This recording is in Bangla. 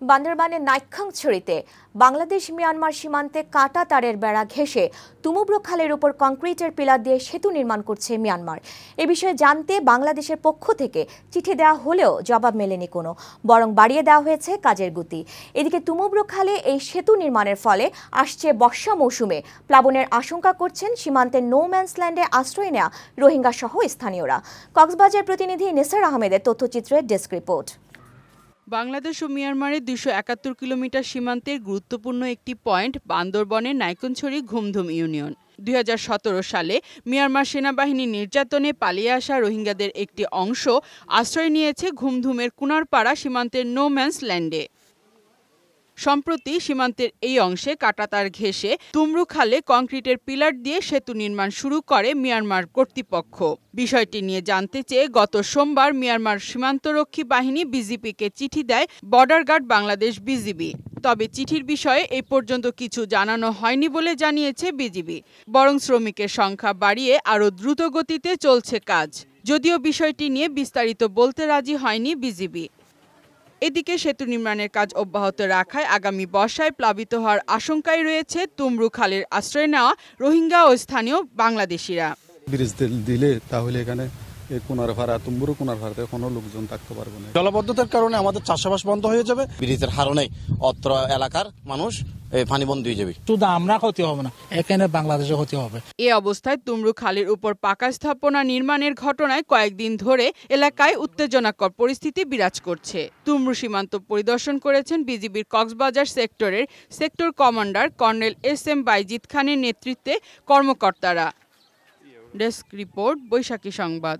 বান্দরবানের নাইক্ষ্যংছড়িতে বাংলাদেশ মিয়ানমার সীমান্তে কাটা তারের বেড়া ঘেঁষে তুমুব্রু খালের উপর কংক্রিটের পিলার দিয়ে সেতু নির্মাণ করছে মিয়ানমার। এ বিষয়ে জানতে বাংলাদেশের পক্ষ থেকে চিঠি দেওয়া হলেও জবাব মেলেনি কোনো, বরং বাড়িয়ে দেওয়া হয়েছে কাজের গতি। এদিকে তুমুব্রু খালে এই সেতু নির্মাণের ফলে আসছে বর্ষা মৌসুমে প্লাবনের আশঙ্কা করছেন সীমান্তের নো ম্যানস ল্যান্ডে আশ্রয় নেওয়া রোহিঙ্গা সহ স্থানীয়রা। কক্সবাজার প্রতিনিধি নেসার আহমেদের তথ্যচিত্রের ডেস্ক রিপোর্ট। বাংলাদেশ ও মিয়ানমারের 271 কিলোমিটার সীমান্তের গুরুত্বপূর্ণ একটি পয়েন্ট বান্দরবনের নাইক্ষ্যংছড়ি ঘুমধুম ইউনিয়ন। 2017 সালে মিয়ানমার সেনাবাহিনীর নির্যাতনে পালিয়ে আসা রোহিঙ্গাদের একটি অংশ আশ্রয় নিয়েছে ঘুমধুমের কুনারপাড়া সীমান্তের নো ম্যানস ল্যান্ডে। সম্প্রতি সীমান্তের এই অংশে কাঁটাতার ঘেঁষে তুমব্রু খালে কংক্রিটের পিলার দিয়ে সেতু নির্মাণ শুরু করে মিয়ানমার কর্তৃপক্ষ। বিষয়টি নিয়ে জানতে চেয়ে গত সোমবার মিয়ানমার সীমান্তরক্ষী বাহিনী বিজিবিকে চিঠি দেয় বর্ডার গার্ড বাংলাদেশ বিজিবি। তবে চিঠির বিষয়ে এই পর্যন্ত কিছু জানানো হয়নি বলে জানিয়েছে বিজিবি, বরং শ্রমিকের সংখ্যা বাড়িয়ে আরও দ্রুত গতিতে চলছে কাজ। যদিও বিষয়টি নিয়ে বিস্তারিত বলতে রাজি হয়নি বিজিবি। এদিকে সেতু নির্মাণের কাজ অব্যাহত রাখায় আগামী বর্ষায় প্লাবিত হওয়ার আশঙ্কায় রয়েছে তুমব্রু খালের আশ্রয় নেওয়া রোহিঙ্গা ও স্থানীয় বাংলাদেশিরা। ব্রিজ দিলে তাহলে এখানে কুনারপাড়া তুমব্রু কুনারপাড়াতে কোনো লোকজন থাকতে পারবে না। জলবদ্ধতার কারণে আমাদের চাষাবাস বন্ধ হয়ে যাবে। ব্রিজের কারণে অত্র এলাকার মানুষ পানিবন্দী হয়ে যাবে। শুধু আমরা ক্ষতি হবে না, এখানে বাংলাদেশে ক্ষতি হবে। এ অবস্থায় তুমব্রু খালের উপর পাকা স্থাপনা নির্মাণের ঘটনায় কয়েকদিন ধরে এলাকায় উত্তেজনাকর পরিস্থিতি বিরাজ করছে। তুমব্রু সীমান্ত পরিদর্শন করেছেন বিজিবির কক্সবাজার সেক্টরের sector commander colonel SM Bayezid খানের নেতৃত্বে কর্মকর্তারা। ডেস্ক রিপোর্ট, বৈশাখী সংবাদ।